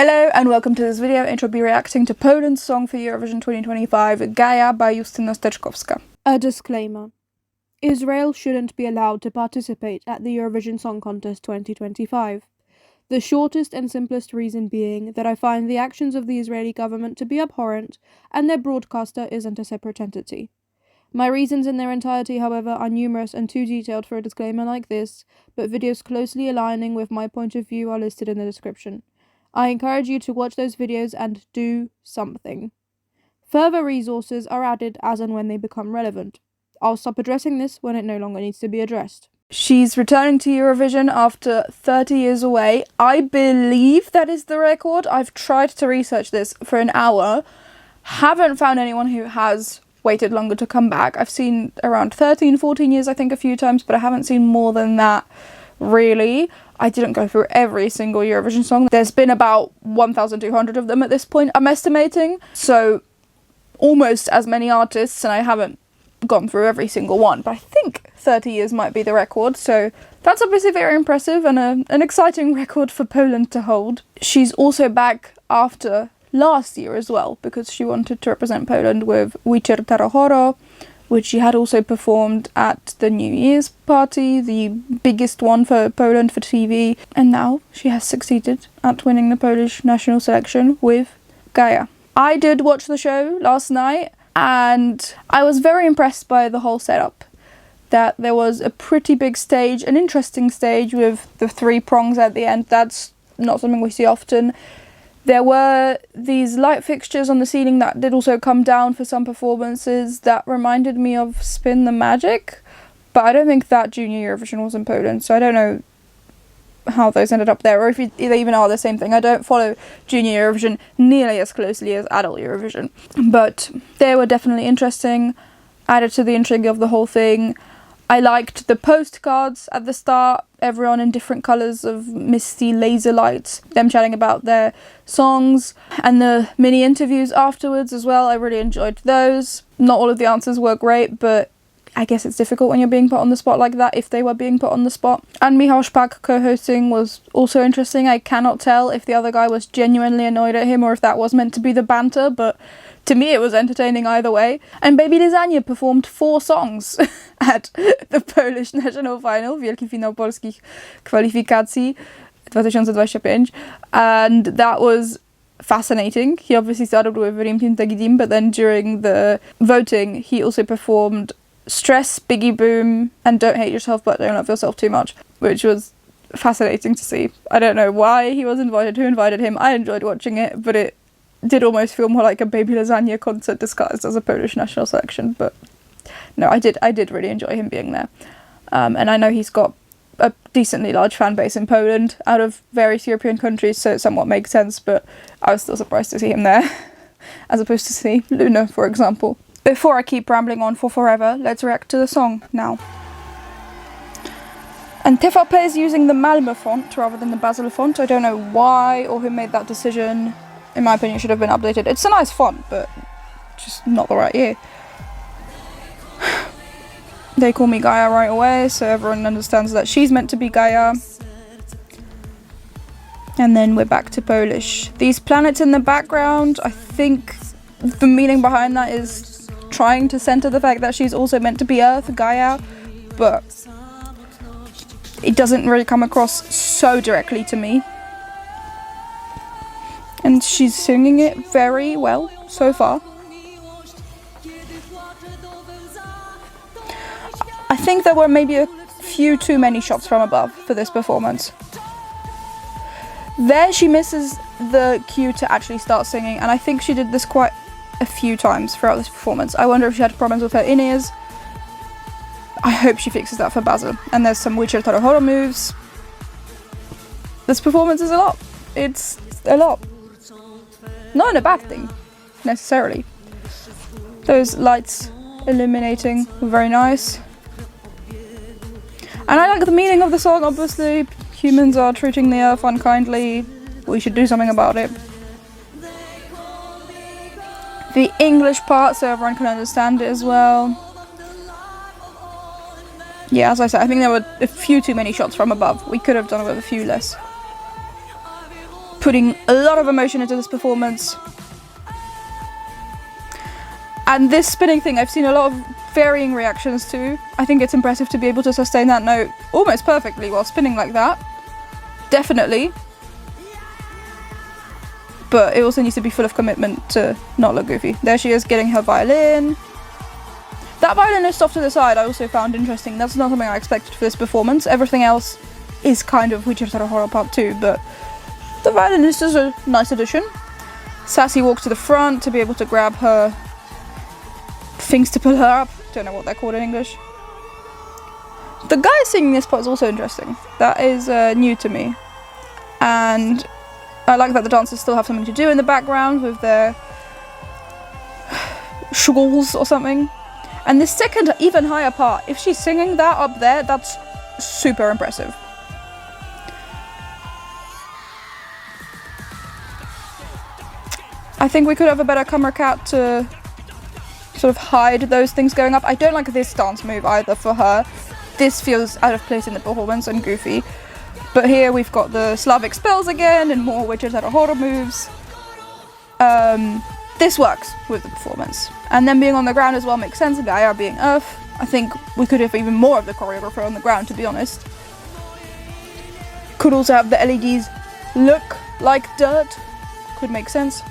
Hello and welcome to this video, which will be reacting to Poland's song for Eurovision 2025, Gaia by Justyna Steczkowska. A disclaimer. Israel shouldn't be allowed to participate at the Eurovision Song Contest 2025. The shortest and simplest reason being that I find the actions of the Israeli government to be abhorrent and their broadcaster isn't a separate entity. My reasons in their entirety, however, are numerous and too detailed for a disclaimer like this, but videos closely aligning with my point of view are listed in the description. I encourage you to watch those videos and do something. Further resources are added as and when they become relevant. I'll stop addressing this when it no longer needs to be addressed. She's returning to Eurovision after 30 years away. I believe that is the record. I've tried to research this for an hour. Haven't found anyone who has waited longer to come back. I've seen around 13, 14 years, I think, a few times, but I haven't seen more than that, really. I didn't go through every single Eurovision song. There's been about 1,200 of them at this point, I'm estimating. So almost as many artists, and I haven't gone through every single one, but I think 30 years might be the record. So that's obviously very impressive and an exciting record for Poland to hold. She's also back after last year as well, because she wanted to represent Poland with Wieczór Tarohoro, which she had also performed at the New Year's party, the biggest one for Poland for TV. And now she has succeeded at winning the Polish national selection with Gaia. I did watch the show last night and I was very impressed by the whole setup. That there was a pretty big stage, an interesting stage with the three prongs at the end. That's not something we see often. There were these light fixtures on the ceiling that did also come down for some performances that reminded me of Spin the Magic, but I don't think that Junior Eurovision was in Poland, so I don't know how those ended up there, or if they even are the same thing. I don't follow Junior Eurovision nearly as closely as Adult Eurovision, but they were definitely interesting, added to the intrigue of the whole thing. I liked the postcards at the start, everyone in different colours of misty laser lights, them chatting about their songs, and the mini interviews afterwards as well. I really enjoyed those. Not all of the answers were great, but I guess it's difficult when you're being put on the spot like that, if they were being put on the spot. And Michał Szpak co-hosting was also interesting. I cannot tell if the other guy was genuinely annoyed at him or if that was meant to be the banter, but to me it was entertaining either way. And baby Lasagna performed 4 songs at the Polish national final, Wielki Finał Polskich Kwalifikacji 2025, and that was fascinating. He obviously started with Thirteenth, but then during the voting he also performed Stress, Biggie Boom, and Don't Hate Yourself but Don't Love Yourself Too Much, which was fascinating to see. I don't know why he was invited, who invited him. I enjoyed watching it, but it did almost feel more like a Baby Lasagna concert disguised as a Polish national selection. But no, I did really enjoy him being there. And I know he's got a decently large fan base in Poland out of various European countries, so it somewhat makes sense, but I was still surprised to see him there, as opposed to see Luna, for example. Before I keep rambling on for forever, let's react to the song now. And TVP is using the Malmö font rather than the Basel font. I don't know why or who made that decision. In my opinion, it should have been updated. It's a nice font, but just not the right year. They call me Gaia right away, so everyone understands that she's meant to be Gaia. And then we're back to Polish. These planets in the background, I think the meaning behind that is trying to center the fact that she's also meant to be Earth, Gaia, but it doesn't really come across so directly to me. And she's singing it very well so far. I think there were maybe a few too many shots from above for this performance. There she misses the cue to actually start singing, and I think she did this quite a few times throughout this performance. I wonder if she had problems with her in-ears. I hope she fixes that for Basel. And there's some Wieczór Tarohoro moves. This performance is a lot. It's a lot. Not in a bad thing, necessarily. Those lights illuminating were very nice. And I like the meaning of the song, obviously. Humans are treating the earth unkindly. We should do something about it. The English part, so everyone can understand it as well. Yeah, as I said, I think there were a few too many shots from above. We could have done it with a few less. putting a lot of emotion into this performance. And this spinning thing, I've seen a lot of varying reactions to. I think it's impressive to be able to sustain that note almost perfectly while spinning like that. Definitely. But it also needs to be full of commitment to not look goofy. There she is getting her violin. That violinist off to the side I also found interesting. That's not something I expected for this performance. Everything else is kind of Wichita Horror Part 2, but the violinist is a nice addition. Sassy walks to the front to be able to grab her things to pull her up. Don't know what they're called in English. The guy singing this part is also interesting. That is new to me. And I like that the dancers still have something to do in the background with their shawls or something. And this second, even higher part, if she's singing that up there, that's super impressive. I think we could have a better camera cut to sort of hide those things going up. I don't like this dance move either for her. This feels out of place in the performance and goofy. But here we've got the Slavic spells again and more Wichita Horror moves. This works with the performance. And then being on the ground as well makes sense. Gaia being earth. I think we could have even more of the choreographer on the ground, to be honest. Could also have the LEDs look like dirt. Could make sense.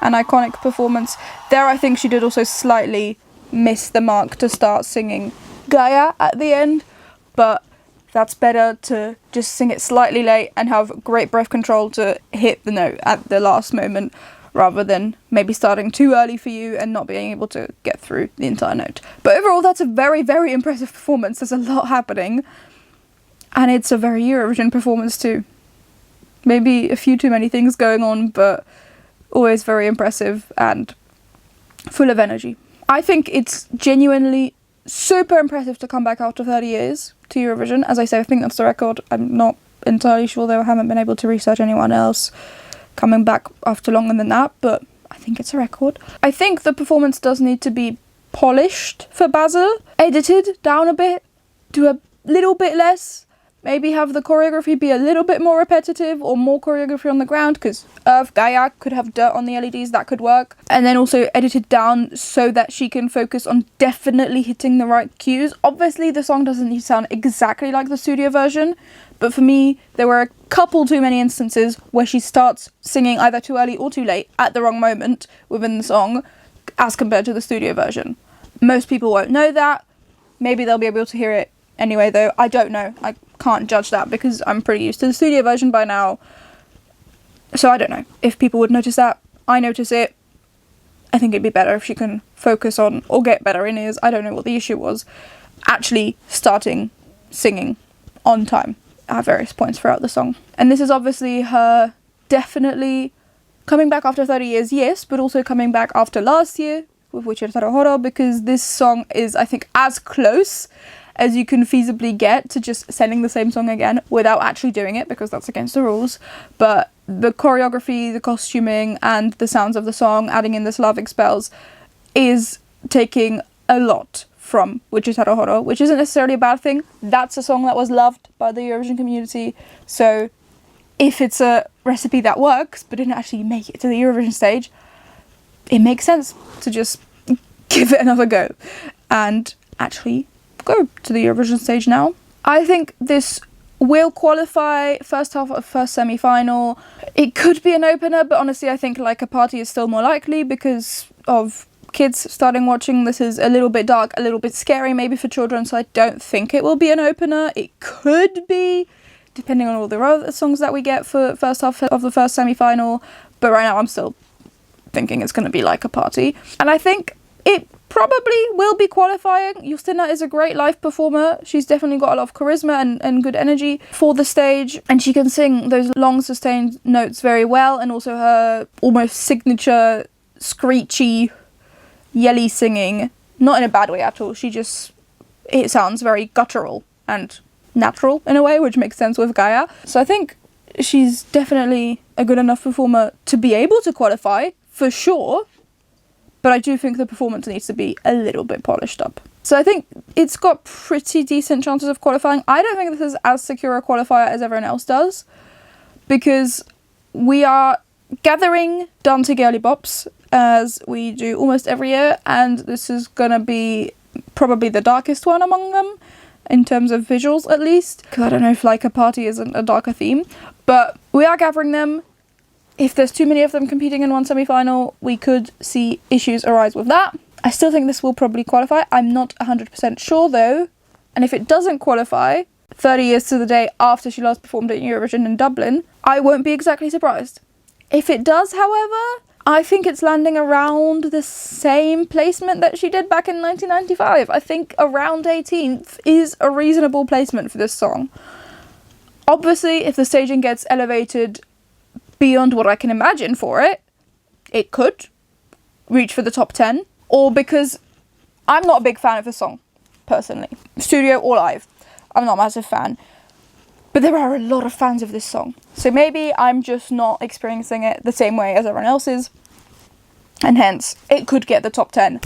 An iconic performance. There I think she did also slightly miss the mark to start singing Gaia at the end. But that's better to just sing it slightly late and have great breath control to hit the note at the last moment, rather than maybe starting too early for you and not being able to get through the entire note. But overall, that's a very, very impressive performance. There's a lot happening. And it's a very Eurovision performance too. Maybe a few too many things going on, but always very impressive and full of energy. I think it's genuinely super impressive to come back after 30 years to Eurovision. As I say, I think that's the record. I'm not entirely sure, though I haven't been able to research anyone else coming back after longer than that, but I think it's a record. I think the performance does need to be polished for Basil, edited down a bit, do a little bit less, maybe have the choreography be a little bit more repetitive or more choreography on the ground, because Gaia could have dirt on the LEDs, that could work. And then also edited down so that she can focus on definitely hitting the right cues. Obviously the song doesn't need to sound exactly like the studio version, but for me there were a couple too many instances where she starts singing either too early or too late at the wrong moment within the song as compared to the studio version. Most people won't know that. Maybe they'll be able to hear it anyway, though. I don't know. I can't judge that because I'm pretty used to the studio version by now. So I don't know if people would notice that. I notice it. I think it'd be better if she can focus on, or get better in ears, I don't know what the issue was, actually starting singing on time at various points throughout the song. And this is obviously her definitely coming back after 30 years, yes, but also coming back after last year with Wichita Horror, because this song is, I think, as close as you can feasibly get to just sending the same song again without actually doing it, because that's against the rules. But the choreography, the costuming, and the sounds of the song, adding in the Slavic spells, is taking a lot from Wichita Horror, which isn't necessarily a bad thing. That's a song that was loved by the Eurovision community, so if it's a recipe that works but didn't actually make it to the Eurovision stage, it makes sense to just give it another go and actually go to the Eurovision stage now. I think this will qualify first half of first semi-final. It could be an opener, but honestly I think Like a Party is still more likely because of kids starting watching. This is a little bit dark, a little bit scary maybe for children, so I don't think it will be an opener. It could be, depending on all the other songs that we get for first half of the first semi-final, but right now I'm still thinking it's going to be Like a Party. And I think it probably will be qualifying. Justyna is a great live performer. She's definitely got a lot of charisma and good energy for the stage, and she can sing those long sustained notes very well, and also her almost signature screechy, yelly singing, not in a bad way at all. It sounds very guttural and natural in a way, which makes sense with Gaia. So I think she's definitely a good enough performer to be able to qualify, for sure. But I do think the performance needs to be a little bit polished up. So I think it's got pretty decent chances of qualifying. I don't think this is as secure a qualifier as everyone else does. because we are gathering dancey girly bops as we do almost every year, and this is gonna be probably the darkest one among them in terms of visuals, at least, because I don't know if like a party isn't a darker theme, but we are gathering them. If there's too many of them competing in one semi-final, we could see issues arise with that. I still think this will probably qualify. I'm not 100% sure though, and if it doesn't qualify 30 years to the day after she last performed at Eurovision in Dublin, I won't be exactly surprised. If it does, however, I think it's landing around the same placement that she did back in 1995. I think around 18th is a reasonable placement for this song. Obviously, if the staging gets elevated beyond what I can imagine for it, it could reach for the top 10. Or because I'm not a big fan of the song, personally. Studio or live. I'm not a massive fan. But there are a lot of fans of this song. So maybe I'm just not experiencing it the same way as everyone else is. And hence, it could get the top 10.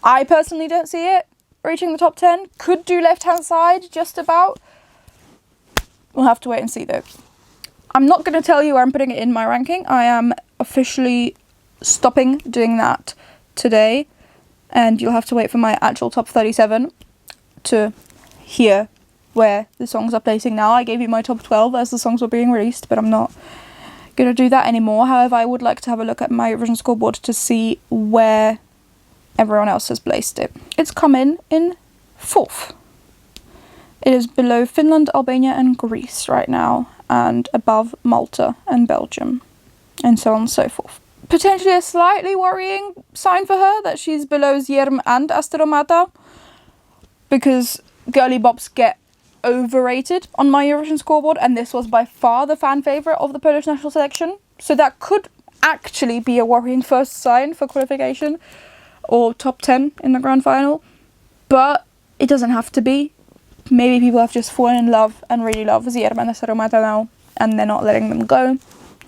I personally don't see it reaching the top 10. Could do left-hand side, just about. We'll have to wait and see though. I'm not going to tell you where I'm putting it in my ranking. I am officially stopping doing that today. And you'll have to wait for my actual top 37 to hear where the songs are placing now. I gave you my top 12 as the songs were being released, but I'm not going to do that anymore. However, I would like to have a look at my Eurovision scoreboard to see where everyone else has placed it. It's come in 4th. It is below Finland, Albania and Greece right now, and above Malta and Belgium, and so on and so forth. Potentially a slightly worrying sign for her that she's below Zierm and Asteromata, because girly bops get overrated on my Eurovision scoreboard, and this was by far the fan favourite of the Polish national selection. So that could actually be a worrying first sign for qualification or top 10 in the grand final. But it doesn't have to be. Maybe people have just fallen in love and really love Zierm and Asteromata now, and they're not letting them go.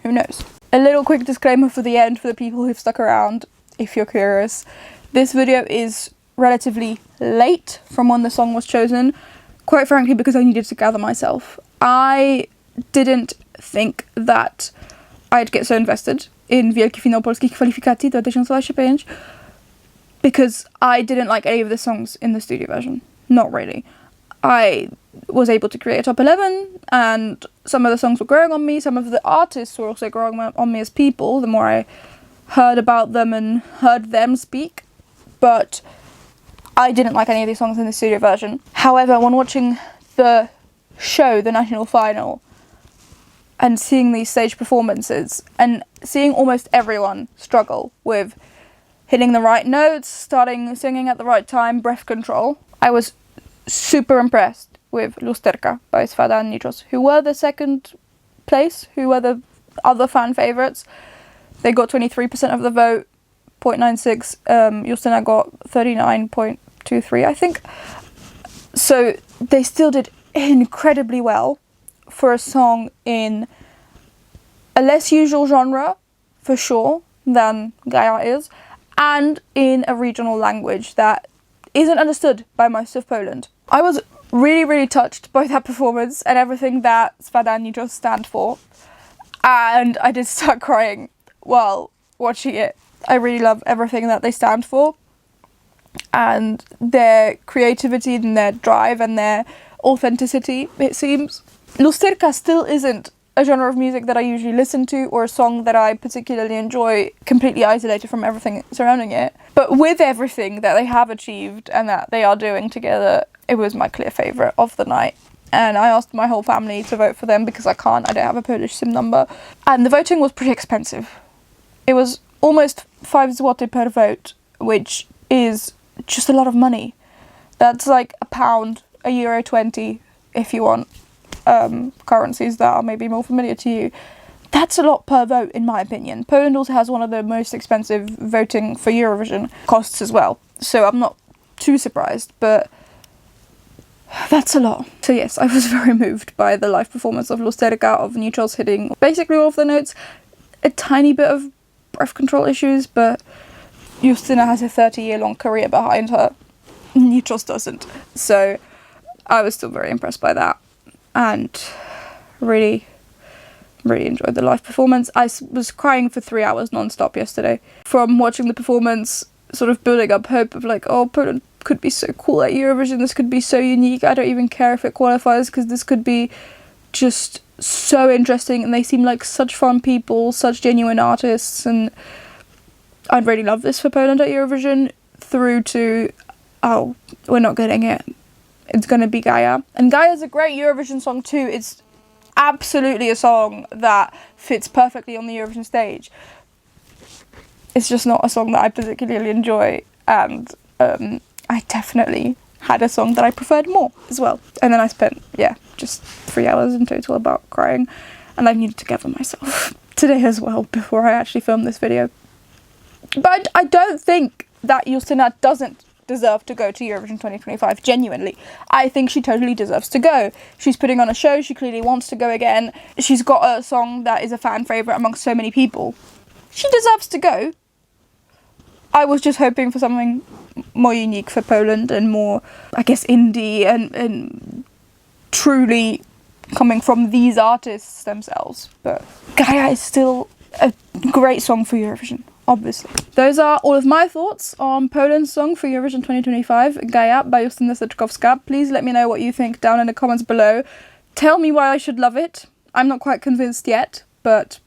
Who knows? A little quick disclaimer for the end for the people who've stuck around, if you're curious. This video is relatively late from when the song was chosen, quite frankly because I needed to gather myself. I didn't think that I'd get so invested in Wielki Finał Polskich Kwalifikacji 2025 because I didn't like any of the songs in the studio version. Not really. I was able to create a top 11 and some of the songs were growing on me. Some of the artists were also growing on me as people the more I heard about them and heard them speak. But I didn't like any of these songs in the studio version. However, when watching the show, the national final, and seeing these stage performances and seeing almost everyone struggle with hitting the right notes, starting singing at the right time, breath control, I was super impressed with Lusterka by Svada and Nichos, who were the second place, who were the other fan favourites. They got 23% of the vote, 0.96. Justyna got 39.23, I think. So they still did incredibly well for a song in a less usual genre, for sure, than Gaia is, and in a regional language that isn't understood by most of Poland. I was really, really touched by that performance and everything that Svada and Nichos stand for, and I did start crying while watching it. I really love everything that they stand for, and their creativity and their drive and their authenticity, it seems. Lusterka still isn't a genre of music that I usually listen to, or a song that I particularly enjoy, completely isolated from everything surrounding it. But with everything that they have achieved and that they are doing together, it was my clear favourite of the night. And I asked my whole family to vote for them because I don't have a Polish SIM number. And the voting was pretty expensive. It was almost 5 zloty per vote, which is just a lot of money. That's like £1, €1.20 if you want currencies that are maybe more familiar to you. That's a lot per vote, in my opinion. Poland also has one of the most expensive voting for Eurovision costs as well, so I'm not too surprised, but that's a lot. So yes, I was very moved by the live performance of Lusterka, of Nichos hitting basically all of the notes. A tiny bit of breath control issues, but Justyna has a 30-year-long career behind her. Nichos doesn't. So I was still very impressed by that, and really Really enjoyed the live performance. I was crying for 3 hours non-stop yesterday from watching the performance, sort of building up hope of like, oh, Poland could be so cool at Eurovision, this could be so unique, I don't even care if it qualifies because this could be just so interesting, and they seem like such fun people, such genuine artists, and I'd really love this for Poland at Eurovision, through to, oh, we're not getting it, it's going to be Gaia. And Gaia's a great Eurovision song too. It's absolutely a song that fits perfectly on the Eurovision stage. It's just not a song that I particularly enjoy, and I definitely had a song that I preferred more as well. And then I spent, just 3 hours in total about crying, and I needed to gather myself today as well before I actually filmed this video. But I don't think that Justyna doesn't deserve to go to Eurovision 2025, genuinely. I think she totally deserves to go. She's putting on a show, she clearly wants to go again. She's got a song that is a fan favourite amongst so many people. She deserves to go. I was just hoping for something more unique for Poland and more, I guess, indie and truly coming from these artists themselves. But Gaia is still a great song for Eurovision, obviously. Those are all of my thoughts on Poland's song for Eurovision 2025, Gaia by Justyna Steczkowska. Please let me know what you think down in the comments below. Tell me why I should love it. I'm not quite convinced yet, but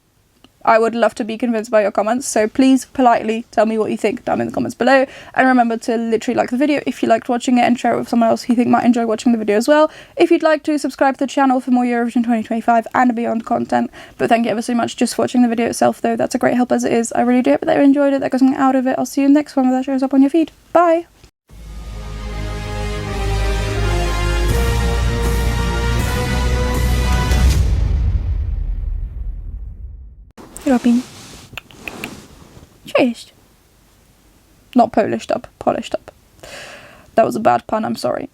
I would love to be convinced by your comments, so please politely tell me what you think down in the comments below, and remember to literally like the video if you liked watching it, and share it with someone else who you think might enjoy watching the video as well. If you'd like to, subscribe to the channel for more Eurovision 2025 and beyond content. But thank you ever so much just for watching the video itself, though. That's a great help as it is. I really do hope that you enjoyed it, that got something out of it. I'll see you in the next one where that shows up on your feed. Bye! Robin. Cześć. Not Polished up, polished up. That was a bad pun, I'm sorry.